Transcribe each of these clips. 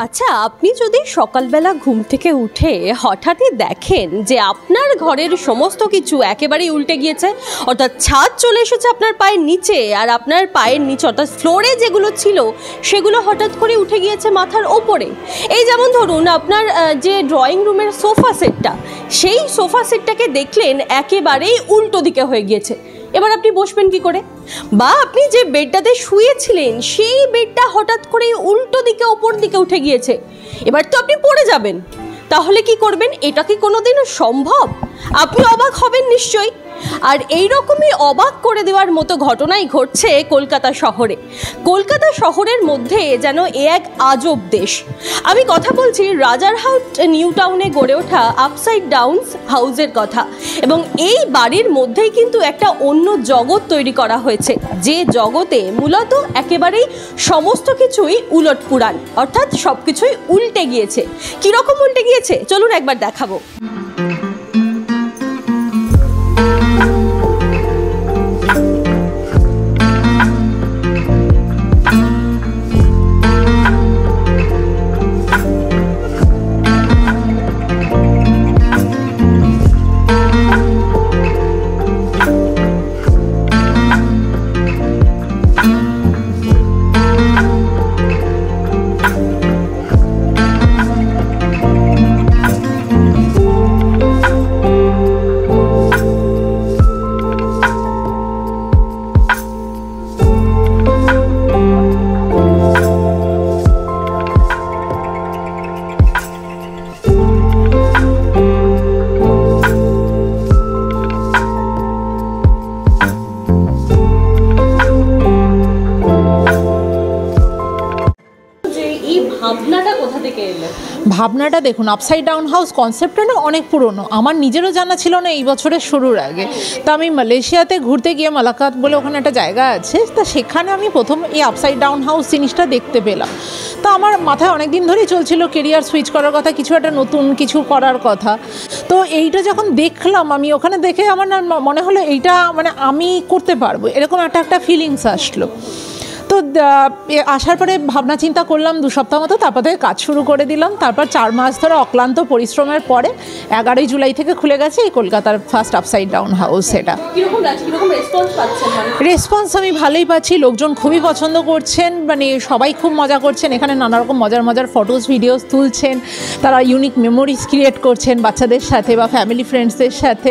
আচ্ছা, আপনি যদি সকালবেলা ঘুম থেকে উঠে হঠাৎই দেখেন যে আপনার ঘরের সমস্ত কিছু একেবারেই উল্টে গিয়েছে, অর্থাৎ ছাদ চলে এসেছে আপনার পায়ের নিচে, আর আপনার পায়ের নিচে অর্থাৎ ফ্লোরে যেগুলো ছিল সেগুলো হঠাৎ করে উঠে গিয়েছে মাথার ওপরে। এই যেমন ধরুন আপনার যে ড্রয়িং রুমের সোফা সেটটা, সেই সোফা সেটটাকে দেখলেন একেবারেই উল্টো দিকে হয়ে গিয়েছে। এবার আপনি বসবেন কি করে? বা আপনি যে বেডটাতে শুয়েছিলেন সেই বেডটা হঠাৎ করে উল্টো দিকে ওপর দিকে উঠে গিয়েছে, এবার তো আপনি পড়ে যাবেন। তাহলে কি করবেন? এটা কি কোনোদিনও সম্ভব? আপনি অবাক হবেন নিশ্চয়ই। আর এই রকমই অবাক করে দেওয়ার মতো ঘটনাই ঘটছে কলকাতা শহরে। কলকাতা শহরের মধ্যে যেন এক আজব দেশ। আমি কথা বলছি রাজারহাট নিউ টাউনে গড়ে ওঠা আপসাইড ডাউন হাউসের কথা, এবং এই বাড়ির মধ্যেই কিন্তু একটা অন্য জগৎ তৈরি করা হয়েছে, যে জগতে মূলত একেবারেই সমস্ত কিছুই উলটপুরাণ, অর্থাৎ সব কিছুই উল্টে গিয়েছে। কীরকম উল্টে গিয়েছে চলুন একবার দেখাবো। ভাবনাটা দেখুন, আপসাইড ডাউন হাউস কনসেপ্টটা না অনেক পুরনো, আমার নিজেরও জানা ছিল না এই বছরের শুরুর আগে। তা আমি মালয়েশিয়াতে ঘুরতে গিয়ে মালাকাত বলে ওখানে একটা জায়গা আছে, তা সেখানে আমি প্রথম এই আপসাইড ডাউন হাউস জিনিসটা দেখতে পেলাম। তা আমার মাথায় অনেক দিন ধরেই চলছিল কেরিয়ার সুইচ করার কথা, কিছু একটা নতুন কিছু করার কথা। তো এইটা যখন দেখলাম আমি ওখানে, দেখে আমার না মনে হলো এইটা মানে আমি করতে পারবো, এরকম একটা ফিলিংস আসলো। তো আসার পরে ভাবনা চিন্তা করলাম 2 সপ্তাহ মতো, তারপর থেকে কাজ শুরু করে দিলাম। তারপর 4 মাস ধরে অক্লান্ত পরিশ্রমের পরে 11ই জুলাই থেকে খুলে গেছে এই কলকাতার ফার্স্ট আপসাইড ডাউন হাউস। এটা রেসপন্স আমি ভালোই পাচ্ছি, লোকজন খুবই পছন্দ করছেন, মানে সবাই খুব মজা করছেন। এখানে নানা রকম মজার ফটোস ভিডিওস তুলছেন, তারা ইউনিক মেমোরিজ ক্রিয়েট করছেন বাচ্চাদের সাথে বা ফ্যামিলি ফ্রেন্ডসদের সাথে।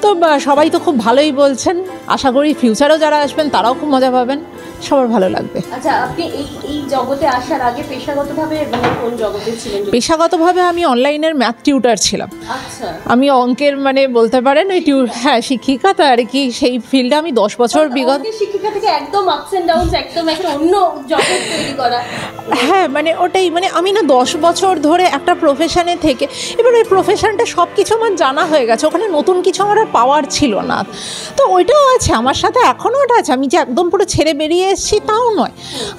তো সবাই তো খুব ভালোই বলছেন, আশা করি ফিউচারেও যারা আসবেন তারাও খুব মজা পাবেন, সবার ভালো লাগবে। আচ্ছা, আপনি এই জগতে আসার আগে পেশাগতভাবে কোন জগতে ছিলেন? পেশাগতভাবে আমি অনলাইনের ম্যাথ টিউটার ছিলাম। আচ্ছা, আমি অঙ্কের মানে বলতে পারেন ওই শিক্ষিকা, তো আর কি সেই ফিল্ডে আমি 10 বছর বিগত। শিক্ষিকা থেকে একদম আপস এন্ড ডাউনস, একদম একটা অন্য জগৎ তৈরি করা। হ্যাঁ, মানে ওটাই, মানে আমি না 10 বছর ধরে একটা প্রফেশনে থেকে এবার ওই প্রফেশনটা সব কিছু আমার জানা হয়ে গেছে, ওখানে নতুন কিছু আমার পাওয়ার ছিল না। তো ওইটাও আছে আমার সাথে, এখনও ওটা আছে। আমি যে একদম পুরো ছেড়ে বেরিয়ে এসেছি তাও নয়,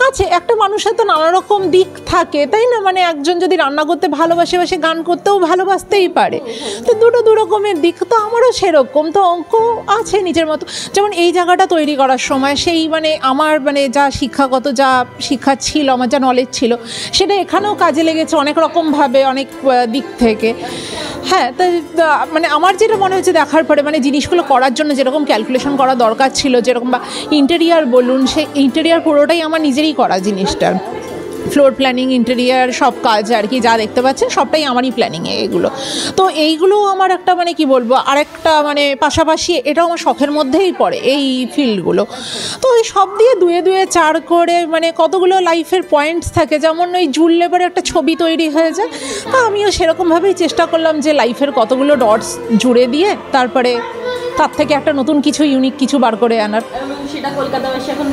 আছে। একটা মানুষের তো নানা রকম দিক থাকে, তাই না? মানে একজন যদি রান্না করতে ভালোবাসে বা সে গান করতেও ভালোবাসতেই পারে, তো দু রকমের দিক। তো আমারও সেরকম, তো অঙ্ক আছে নিজের মতো। যেমন এই জায়গাটা তৈরি করার সময় সেই মানে আমার মানে যা শিক্ষাগত যা শিক্ষা ছিল, আমার যা নলেজ ছিল, সেটা এখানেও কাজে লেগেছে অনেক রকমভাবে, অনেক দিক থেকে। হ্যাঁ, তাই মানে আমার যেটা মনে হচ্ছে দেখার পরে, মানে জিনিসগুলো করার জন্য যেরকম ক্যালকুলেশন করা দরকার ছিল, যেরকম বা ইন্টেরিয়ার বলুন, সেই ইন্টেরিয়ার পুরোটাই আমার নিজেরই করা জিনিসটার। ফ্লোর প্ল্যানিং, ইন্টেরিয়ার সব কাজ আর কি যা দেখতে পাচ্ছেন সবটাই আমারই প্ল্যানিংয়ে এগুলো। তো এইগুলো আমার একটা মানে কি বলবো, আরেকটা মানে পাশাপাশি এটাও আমার শখের মধ্যেই পড়ে এই ফিল্ডগুলো। তো ওই সব দিয়ে দুয়ে 4 করে মানে কতগুলো লাইফের পয়েন্টস থাকে, যেমন ওই জুড়লে পরে একটা ছবি তৈরি হয়ে যায়। তো আমিও সেরকমভাবেই চেষ্টা করলাম যে লাইফের কতগুলো ডটস জুড়ে দিয়ে তারপরে তার থেকে একটা নতুন কিছু ইউনিক কিছু বার করে আনার। সেটা কলকাতাবাসী এখন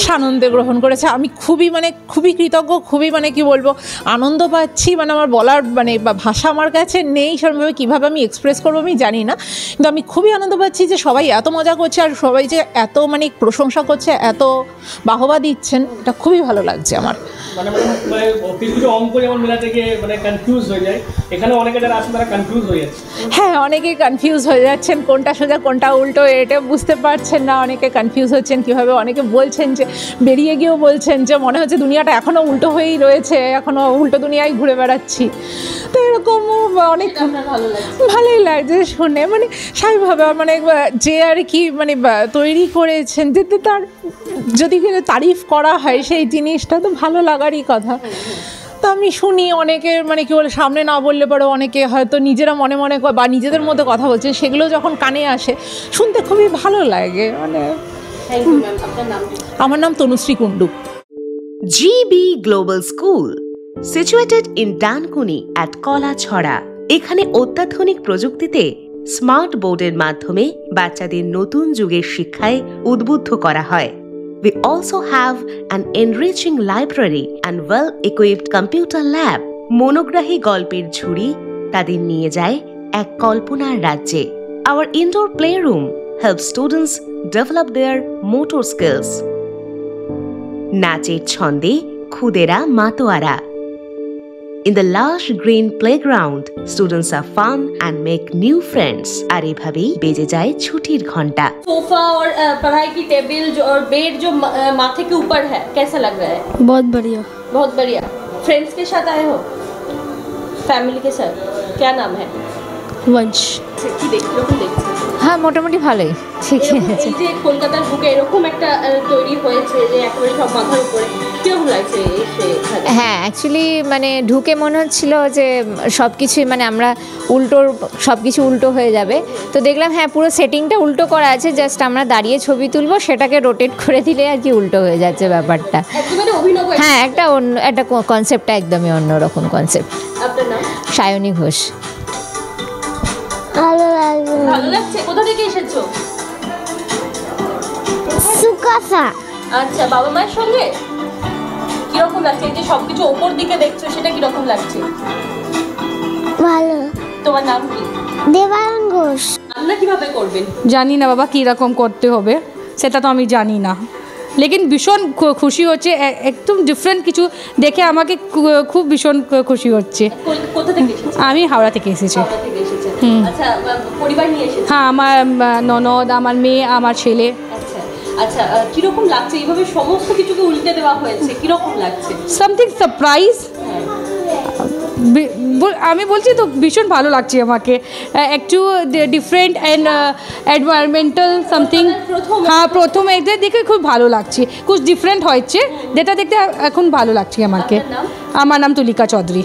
সানন্দে গ্রহণ করেছে। আমি খুবই কৃতজ্ঞ, খুবই মানে কি বলবো, আনন্দ পাচ্ছি। মানে আমার বলার মানে বা ভাষা আমার কাছে নেই সেরকমভাবে, কীভাবে আমি এক্সপ্রেস করবো আমি জানি না, কিন্তু আমি খুবই আনন্দ পাচ্ছি যে সবাই এত মজা করছে আর সবাই যে এত মানে প্রশংসা করছে, এত বাহবা দিচ্ছেন, এটা খুবই ভালো লাগছে আমার। মানে মানে কিছু কিছু অঙ্ক যেমন মেলাতে গিয়ে মানে কনফিউজ হয়ে যায়, এখানে অনেকে যারা আসেন তারা কনফিউজ হয়ে যাচ্ছে। হ্যাঁ, অনেকেই কনফিউজ হয়ে যাচ্ছেন, কোনটা সোজা কোনটা উল্টো এটা বুঝতে পারছেন না, অনেকে কনফিউজ হচ্ছেন কীভাবে। অনেকে বলছেন যে বেরিয়ে গিয়েও বলছেন যে মনে হচ্ছে দুনিয়াটা এখনও উল্টো হয়েই রয়েছে, এখনও উল্টো দুনিয়ায় ঘুরে বেড়াচ্ছি। তো এরকমও অনেক ভালোই লাগছে শুনে, মানে স্বাভাবিকভাবে মানে যে আর কি মানে তৈরি করেছেন যে তার যদি তারিফ করা হয় সেই জিনিসটা তো ভালো লাগারই কথা। তো আমি শুনি অনেকের মানে কী বলে সামনে না বললে পরে অনেকে হয়তো নিজেরা মনে মনে বা নিজেদের মধ্যে কথা বলছে, সেগুলো যখন কানে আসে শুনতে খুবই ভালো লাগে। মানে আমার নাম Tanushree Kundu. GB Global School, situated in Dankuni at Kolachhora. এখানে অত্যাধুনিক প্রযুক্তিতে স্মার্ট বোর্ডের মাধ্যমে বাচ্চাদের নতুন যুগের শিক্ষায় উদ্বুদ্ধ করা হয়। We also have an enriching library and well-equipped computer lab. মনোগ্রাহী গল্পের ঝুড়ি তাদের নিয়ে যায় এক কল্পনার রাজ্যে। Our indoor playroom helps students develop their motor skills. নাচের ছন্দে খুদেরা মাতোয়ারা। In the lush green playground, students are fun and make new friends. আর এভাবেই বেজে যায় ছুটির ঘন্টা। सोफा और पढ़ाई की टेबल और बेड जो माथे के ऊपर है, कैसा लग रहा है? बहुत बढ़िया। बहुत बढ़िया। फ्रेंड्स के साथ आए हो? फैमिली के साथ? क्या नाम है? वंश। কি দেখছো? হ্যাঁ, মোটামুটি ভালোই, ঠিকই আছে। এই যে কলকাতার বুকে এরকম একটা তৈরি হয়েছে যে একেবারে সব মাথার উপরে, কেমন লাগছে এসে? হ্যাঁ, অ্যাকচুয়ালি মানে ঢুকে মনে হচ্ছিল যে সব কিছুই মানে আমরা সব কিছু উল্টো হয়ে যাবে। তো দেখলাম হ্যাঁ, পুরো সেটিংটা উল্টো করা আছে, জাস্ট আমরা দাঁড়িয়ে ছবি তুলবো, সেটাকে রোটেট করে দিলে আর কি উল্টো হয়ে যাচ্ছে ব্যাপারটা। একেবারে অভিনব। হ্যাঁ, একটা কনসেপ্টটা একদমই অন্যরকম কনসেপ্ট। আপনার নাম? সায়নী ঘোষ। ভালো লাগছে। কোথা থেকে এসেছো? সুকাসা। আচ্ছা, বাবা মায়ের সঙ্গে? কিরকম লাগছে এই যে সবকিছু ওপর দিকে দেখছো, সেটা কিরকম লাগছে? ভালো। তোমার নাম কি? দেবায়ন ঘোষ। রান্না কিভাবে করবেন? জানি না বাবা কীরকম করতে হবে, সেটা তো আমি জানি না, লেকিন ভীষণ খুশি হচ্ছে, একদম ডিফারেন্ট কিছু দেখে আমাকে খুব ভীষণ খুশি হচ্ছে। কোথা থেকে এসেছেন? আমি হাওড়া থেকে এসেছি। হাওড়া থেকে এসেছেন। আচ্ছা, পরিবার নিয়ে এসেছেন? হ্যাঁ, আমার ননদ, আমার মেয়ে, আমার ছেলে। আচ্ছা আচ্ছা, কিরকম লাগছে এইভাবে সমস্ত কিছুকে উল্টে দেওয়া হয়েছে, কিরকম লাগছে? Something surprise. আমি বলছি তো ভীষণ ভালো লাগছে আমাকে, একটু ডিফারেন্ট অ্যান্ড এনভায়রনমেন্টাল সামথিং। হ্যাঁ, প্রথম এটা দেখে খুব ভালো লাগছে, খুব ডিফারেন্ট হয়েছে, যেটা দেখতে এখন ভালো লাগছে আমাকে। আমার নাম তুলিকা চৌধুরী।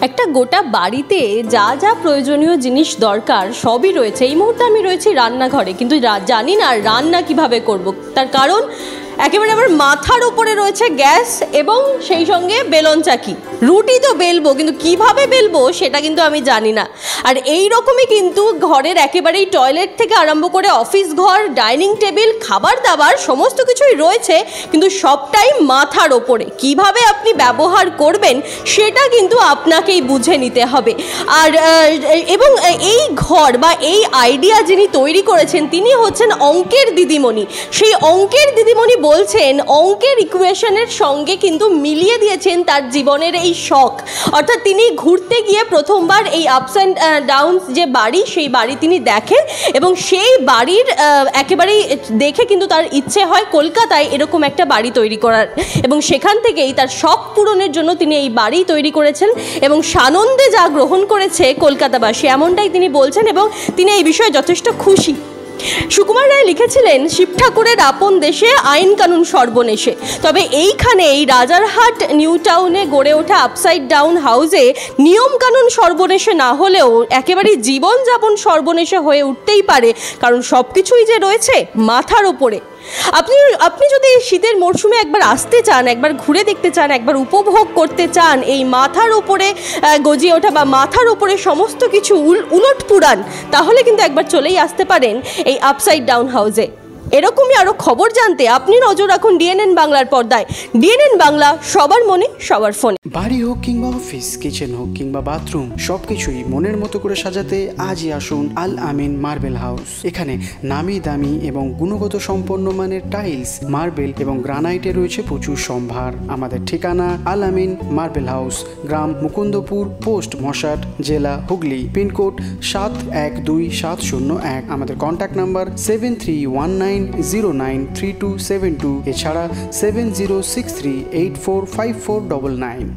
একটা গোটা বাড়িতে যা যা প্রয়োজনীয় জিনিস দরকার সবই রয়েছে। এই মুহূর্তে আমি রয়েছি রান্নাঘরে, কিন্তু জানি না রান্না কিভাবে করব। তার কারণ একেবারে আমার মাথার ওপরে রয়েছে গ্যাস এবং সেই সঙ্গে বেলন চাকি। রুটি তো বেলবো, কিন্তু কিভাবে বেলবো সেটা কিন্তু আমি জানি না। আর এই রকমই কিন্তু ঘরের একেবারেই টয়লেট থেকে আরম্ভ করে অফিস ঘর, ডাইনিং টেবিল, খাবার দাবার সমস্ত কিছুই রয়েছে, কিন্তু সবটাই মাথার ওপরে। কিভাবে আপনি ব্যবহার করবেন সেটা কিন্তু আপনাকেই বুঝে নিতে হবে। আর এবং এই ঘর বা এই আইডিয়া যিনি তৈরি করেছেন তিনি হচ্ছেন অঙ্কের দিদিমণি। সেই অঙ্কের দিদিমণি বলছেন অঙ্কের ইকুয়েশনের সঙ্গে কিন্তু মিলিয়ে দিয়েছেন তার জীবনের এই শখ। অর্থাৎ তিনি ঘুরতে গিয়ে প্রথমবার এই আপস অ্যান্ড ডাউনস যে বাড়ি, সেই বাড়ি তিনি দেখেন এবং সেই বাড়ির একেবারেই দেখে কিন্তু তার ইচ্ছে হয় কলকাতায় এরকম একটা বাড়ি তৈরি করার, এবং সেখান থেকেই তার শখ পূরণের জন্য তিনি এই বাড়ি তৈরি করেছেন এবং সানন্দে যা গ্রহণ করেছে কলকাতাবাসী, এমনটাই তিনি বলছেন এবং তিনি এই বিষয়ে যথেষ্ট খুশি। সুকুমার রায় লিখেছিলেন, শিব ঠাকুরের আপন দেশে আইন কানুন সর্বনেশে। তবে এইখানে এই রাজারহাট নিউ টাউনে গড়ে ওঠা আপসাইড ডাউন হাউসে নিয়ম কানুন সর্বনেশে না হলেও একেবারে জীবনযাপন সর্বনেশে হয়ে উঠতেই পারে, কারণ সব কিছুই যে রয়েছে মাথার ওপরে। আপনি যদি শীতের মরশুমে একবার আসতে চান, একবার ঘুরে দেখতে চান, একবার উপভোগ করতে চান এই মাথার উপরে গজিয়ে ওঠা বা মাথার উপরে সমস্ত কিছু উলট পুরান, তাহলে কিন্তু একবার চলেই আসতে পারেন এই আপসাইড ডাউন হাউসে। এরকমই আরও খবর জানতে আপনি নজর রাখুন ডিএনএন বাংলার পর্দায়। ডিএনএন বাংলা, সবার মনে সবার ফোনে। বাড়ি হোক কিংবা অফিস, কিচেন হোক কিংবা বাথরুম, সবকিছুই মনের মতো করে সাজাতে আজই আসুন আল আমিন মার্বেল হাউস। এখানে নামি দামি এবং গুণগত সম্পন্ন মানের টাইলস, মার্বেল এবং গ্রানাইটে রয়েছে প্রচুর সম্ভার। আমাদের ঠিকানা আল আমিন মার্বেল হাউস, গ্রাম মুকুন্দপুর, পোস্ট মশাট, জেলা হুগলি, পিনকোড 712701। আমাদের কন্ট্যাক্ট নাম্বার 7319093272, এছাড়া 7063845499।